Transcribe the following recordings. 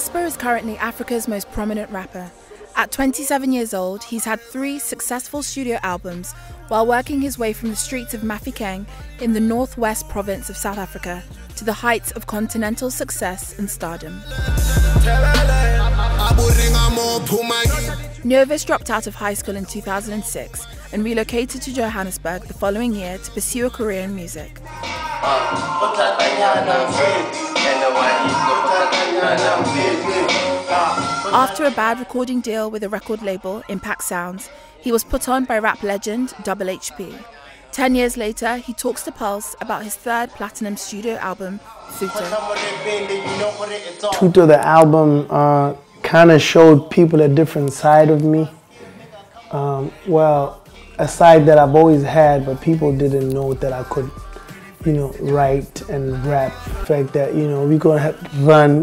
Casper is currently Africa's most prominent rapper. At 27 years old, he's had 3 successful studio albums while working his way from the streets of Mafikeng in the northwest province of South Africa to the heights of continental success and stardom. Nyovest dropped out of high school in 2006 and relocated to Johannesburg the following year to pursue a career in music. After a bad recording deal with a record label, Impact Sounds, he was put on by rap legend Double HP. 10 years later, he talks to Pulse about his 3rd platinum studio album, Futo. Futo, the album, kind of showed people a different side of me. Well, a side that I've always had, but people didn't know that I could, write and rap. The fact that, we're gonna have to run,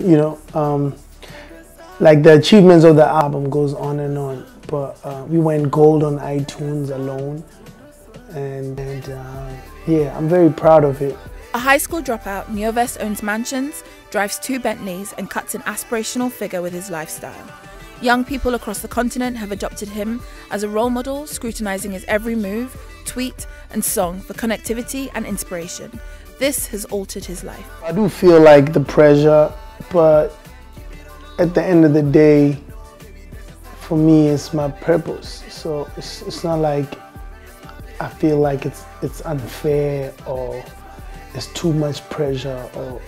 like the achievements of the album goes on and on. But we went gold on iTunes alone. And yeah, I'm very proud of it. A high school dropout, Nyovest owns mansions, drives 2 Bentleys, and cuts an aspirational figure with his lifestyle. Young people across the continent have adopted him as a role model, scrutinizing his every move, tweet, and song for connectivity and inspiration. This has altered his life. I do feel like the pressure, but at the end of the day, for me, it's my purpose. So it's not like I feel like it's unfair or it's too much pressure, or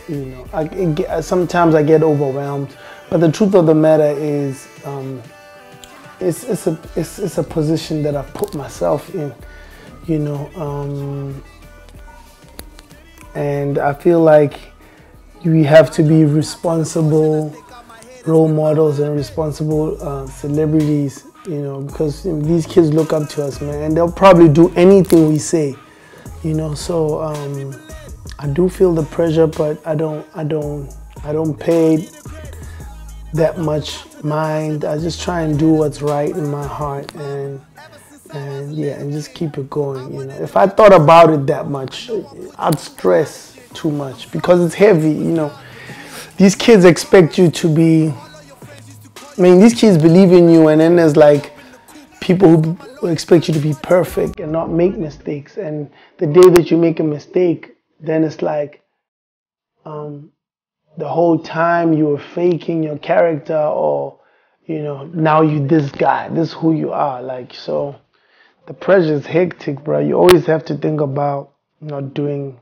sometimes I get overwhelmed. But the truth of the matter is, it's a position that I've put myself in, and I feel like we have to be responsible role models and responsible celebrities. Because these kids look up to us, man, and they'll probably do anything we say, So I do feel the pressure, but I don't pay that much mind. I just try and do what's right in my heart, and just keep it going. If I thought about it that much, I'd stress too much because it's heavy. These kids expect you to be. These kids believe in you, and then there's like people who expect you to be perfect and not make mistakes. And the day that you make a mistake, then it's like the whole time you were faking your character, or now you this guy, this is who you are. So the pressure is hectic, bro. You always have to think about not doing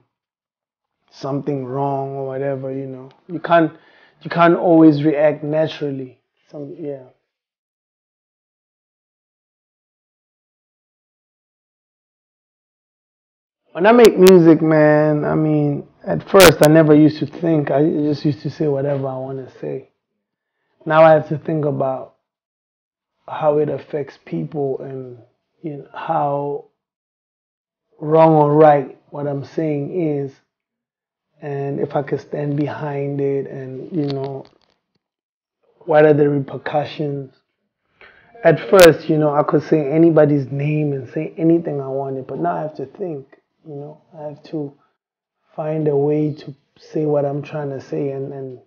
something wrong or whatever. You can't always react naturally. Yeah. When I make music, man, at first I never used to think. I just used to say whatever I want to say. Now I have to think about how it affects people and how wrong or right what I'm saying is, and if I could stand behind it, and what are the repercussions? At first, I could say anybody's name and say anything I wanted, but now I have to think, I have to find a way to say what I'm trying to say and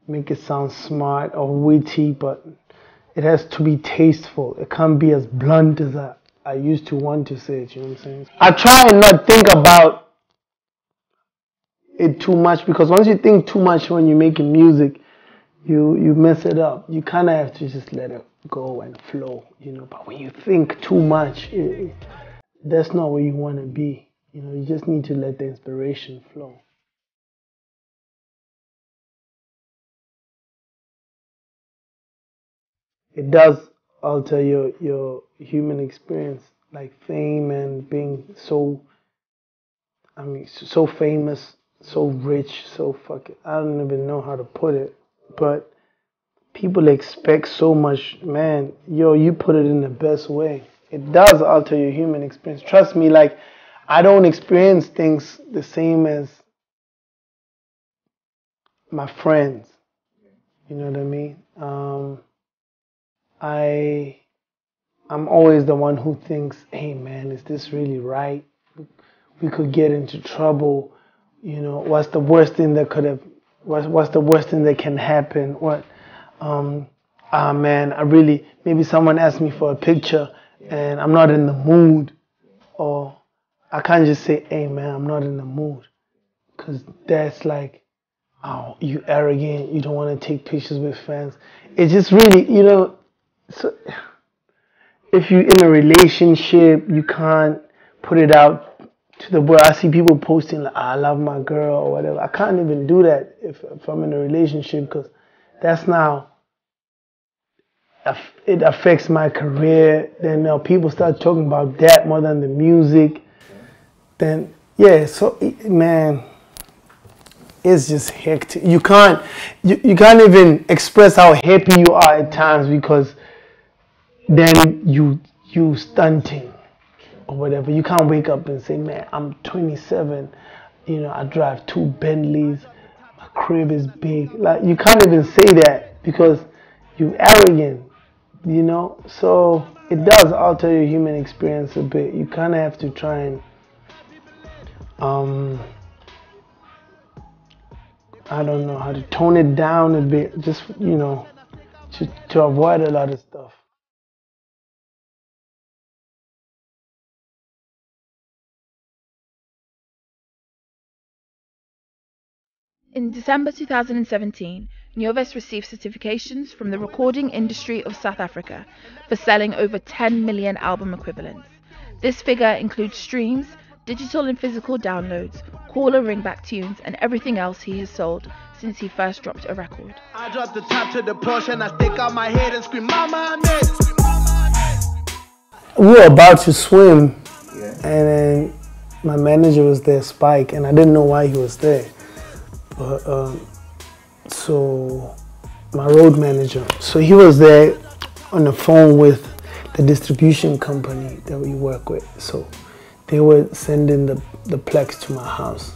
make it sound smart or witty, but it has to be tasteful. It can't be as blunt as I used to want to say it, you know what I'm saying? I try and not think about it too much, because once you think too much when you're making music, you mess it up. You kind of have to just let it go and flow, But when you think too much, that's not where you want to be. You just need to let the inspiration flow. It does alter your human experience, like fame and being so famous, so rich, so fucking, I don't even know how to put it, but people expect so much, man. You put it in the best way. It does alter your human experience. Trust me, I don't experience things the same as my friends. You know what I mean? I'm always the one who thinks, hey man, is this really right? We could get into trouble. What's the worst thing that could have what's the worst thing that can happen? What, man, maybe someone asked me for a picture and I'm not in the mood, or I can't just say, hey man, I'm not in the mood, because that's like, oh, you arrogant, you don't want to take pictures with fans. It's just really, so if you're in a relationship, you can't put it out to the world. I see people posting like, I love my girl or whatever. I can't even do that if I'm in a relationship, because that's now, it affects my career. Then now people start talking about that more than the music. Then, yeah, so, man, it's just hectic. You can't even express how happy you are at times, because then you stunting or whatever. You can't wake up and say, man, I'm 27, I drive 2 Bentleys, my crib is big. Like, you can't even say that because you're arrogant, So it does alter your human experience a bit. You kind of have to try and I don't know how to tone it down a bit, just, to avoid a lot of stuff. In December 2017, Nyovest received certifications from the Recording Industry of South Africa for selling over 10 million album equivalents. This figure includes streams, digital and physical downloads, caller ringback tunes, and everything else he has sold since he first dropped a record. I drop the top to the Porsche and I stick out my head and scream, Mama, I'm dead. We were about to swim, and then my manager was there, Spike, and I didn't know why he was there. But so my road manager, so he was there on the phone with the distribution company that we work with. So they were sending the plex to my house.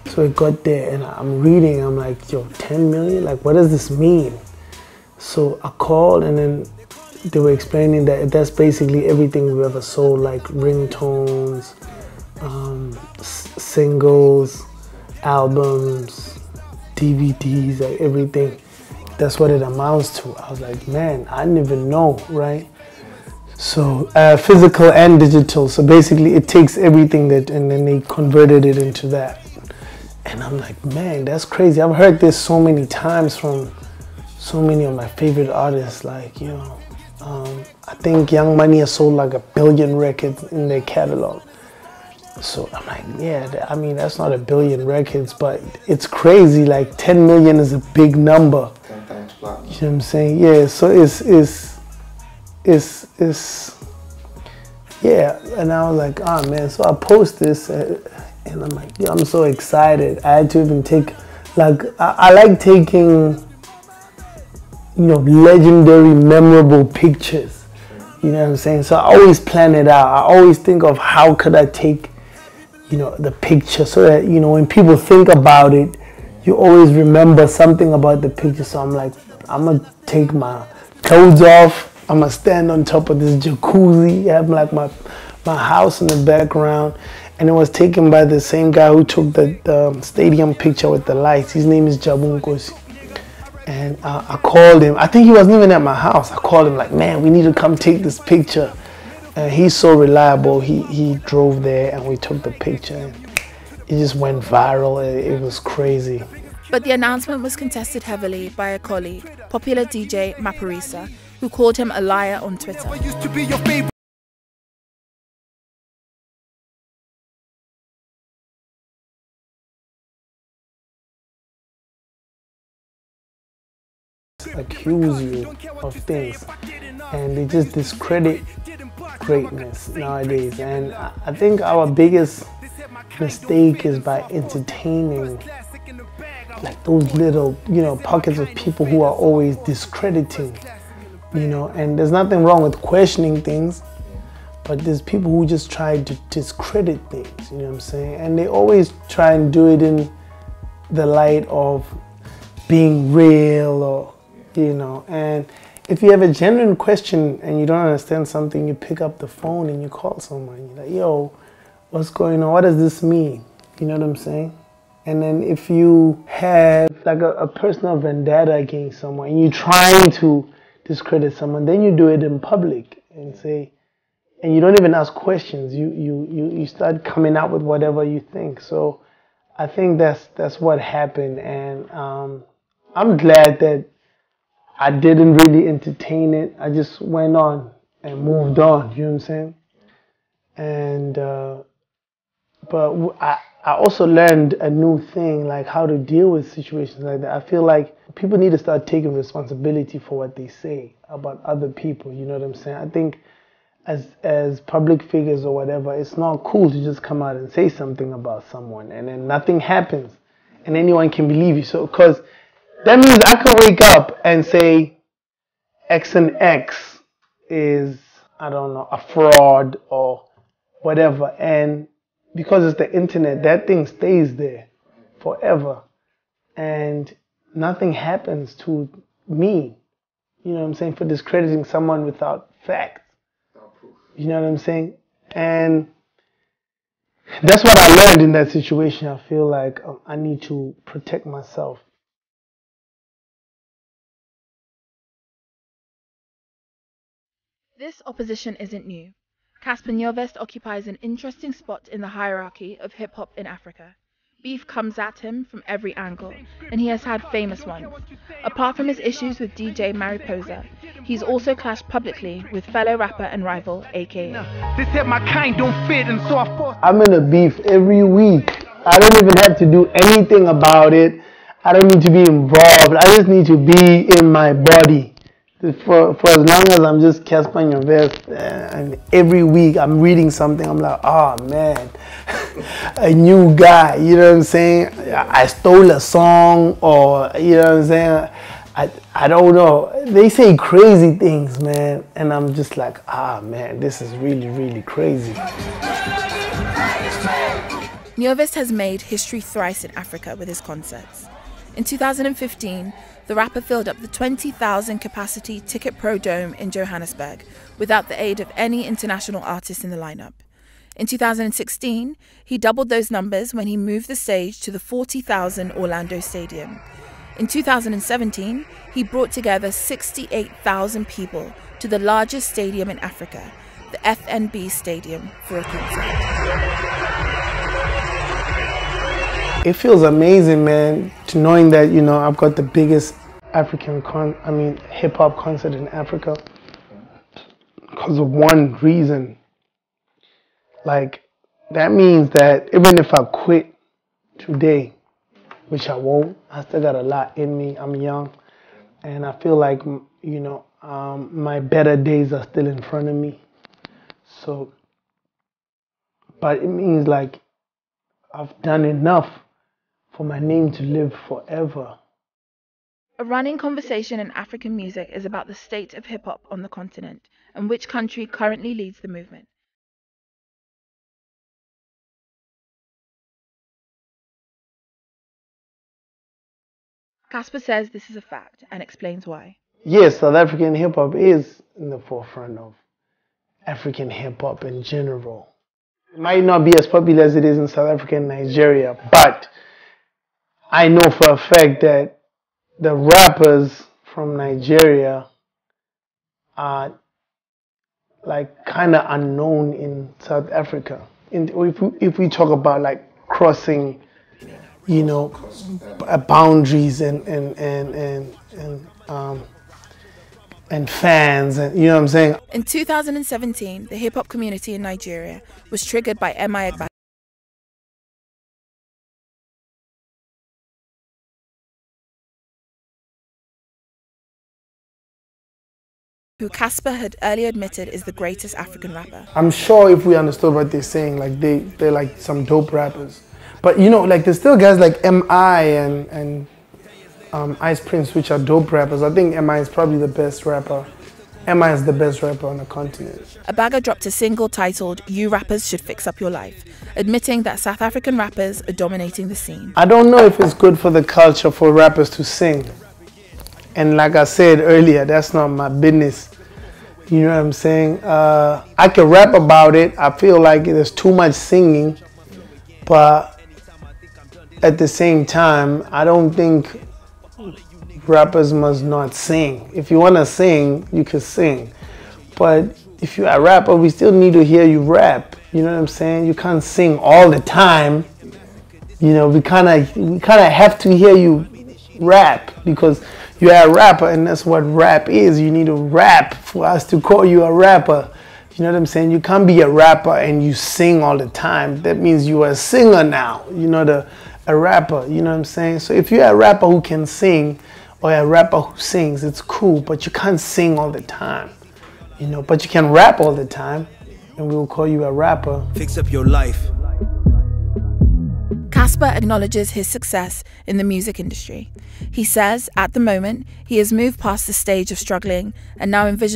So it got there and I'm reading, I'm like, yo, 10 million? Like, what does this mean? So I called, and then they were explaining that that's basically everything we've ever sold, like ringtones, singles, albums, DVDs, like everything. That's what it amounts to. I was like, man, I didn't even know, right? So physical and digital. So basically it takes everything and then they converted it into that. And I'm like, man, that's crazy. I've heard this so many times from so many of my favorite artists. Like, I think Young Money has sold like 1 billion records in their catalog. So I'm like, yeah, I mean, that's not 1 billion records, but it's crazy. Like 10 million is a big number. 10 times plus. You know what I'm saying? Yeah, so it's yeah. And I was like, oh man, so I post this and I'm like, yeah, I'm so excited. I had to even take, like, I like taking, legendary, memorable pictures. You know what I'm saying? So I always plan it out. I always think of how could I take, the picture, so that, when people think about it, you always remember something about the picture. So I'm like, I'm going to take my clothes off. I'm going to stand on top of this jacuzzi. I have like my house in the background. And it was taken by the same guy who took the stadium picture with the lights. His name is Jabunkosi. And I called him. I think he wasn't even at my house. I called him like, man, we need to come take this picture. And he's so reliable. He drove there and we took the picture. And it just went viral. It was crazy. But the announcement was contested heavily by a colleague, popular DJ Maparisa, who called him a liar on Twitter. Accuse you of things, and they just discredit greatness nowadays. And I think our biggest mistake is by entertaining like those little pockets of people who are always discrediting, and there's nothing wrong with questioning things, but there's people who just try to discredit things, you know what I'm saying? And they always try and do it in the light of being real, or and if you have a genuine question and you don't understand something, you pick up the phone and you call someone. You're like, yo, what's going on? What does this mean? You know what I'm saying? And then if you have like a personal vendetta against someone and you're trying to discredit someone, then you do it in public and say, and you don't even ask questions. You start coming out with whatever you think. So I think that's what happened, and I'm glad that I didn't really entertain it. I just went on and moved on. You know what I'm saying? And but I also learned a new thing, like how to deal with situations like that. I feel like people need to start taking responsibility for what they say about other people. You know what I'm saying? I think as public figures or whatever, it's not cool to just come out and say something about someone and then nothing happens and anyone can believe you. So, because that means I can wake up and say X and X is, I don't know, a fraud or whatever, and because it's the internet, that thing stays there forever and nothing happens to me, you know what I'm saying, for discrediting someone without facts. You know what I'm saying? And that's what I learned in that situation. I feel like I need to protect myself. This opposition isn't new. Casper Nyovest occupies an interesting spot in the hierarchy of hip-hop in Africa. Beef comes at him from every angle, and he has had famous ones. Apart from his issues with DJ Mariposa, he's also clashed publicly with fellow rapper and rival, aka. They said my kind don't fit, and so I forced. I'm in a beef every week. I don't even have to do anything about it. I don't need to be involved. I just need to be in my body. For as long as I'm just Casper Nyovest, and every week I'm reading something, I'm like, oh man, a new guy, you know what I'm saying? I stole a song, or you know what I'm saying? I don't know. They say crazy things, man, and I'm just like, ah man, this is really, really crazy. Nyovest has made history thrice in Africa with his concerts. In 2015, the rapper filled up the 20,000 capacity Ticket Pro Dome in Johannesburg without the aid of any international artists in the lineup. In 2016, he doubled those numbers when he moved the stage to the 40,000 Orlando Stadium. In 2017, he brought together 68,000 people to the largest stadium in Africa, the FNB Stadium, for a concert. It feels amazing, man, to knowing that, you know, I've got the biggest African hip hop concert in Africa because of one reason. Like, that means that even if I quit today, which I won't, I still got a lot in me. I'm young, and I feel like, you know, my better days are still in front of me. So, but it means like I've done enough for my name to live forever. A running conversation in African music is about the state of hip-hop on the continent and which country currently leads the movement. Casper says this is a fact and explains why. Yes, South African hip-hop is in the forefront of African hip-hop in general. It might not be as popular as it is in South Africa and Nigeria, but I know for a fact that the rappers from Nigeria are like kind of unknown in South Africa. If we talk about like crossing, you know, boundaries and fans, and you know what I'm saying. In 2017, the hip hop community in Nigeria was triggered by M.I Abaga, who Casper had earlier admitted is the greatest African rapper. I'm sure if we understood what they're saying, like they're like some dope rappers. But you know, like there's still guys like M.I and Ice Prince, which are dope rappers. I think M.I is probably the best rapper. M.I is the best rapper on the continent. Abaga dropped a single titled "You Rappers Should Fix Up Your Life," admitting that South African rappers are dominating the scene. I don't know if it's good for the culture for rappers to sing. And like I said earlier, that's not my business. You know what I'm saying? I can rap about it. I feel like there's too much singing. But at the same time, I don't think rappers must not sing. If you want to sing, you can sing. But if you're a rapper, we still need to hear you rap. You know what I'm saying? You can't sing all the time. You know, we kind of have to hear you rap because you're a rapper, and that's what rap is. You need to rap for us to call you a rapper. You know what I'm saying? You can't be a rapper and you sing all the time. That means you are a singer now. You're not a rapper. You know what I'm saying? So if you're a rapper who can sing or a rapper who sings, it's cool, but you can't sing all the time. You know, but you can rap all the time, and we will call you a rapper. Fix up your life. Casper acknowledges his success in the music industry. He says, at the moment, he has moved past the stage of struggling and now envisions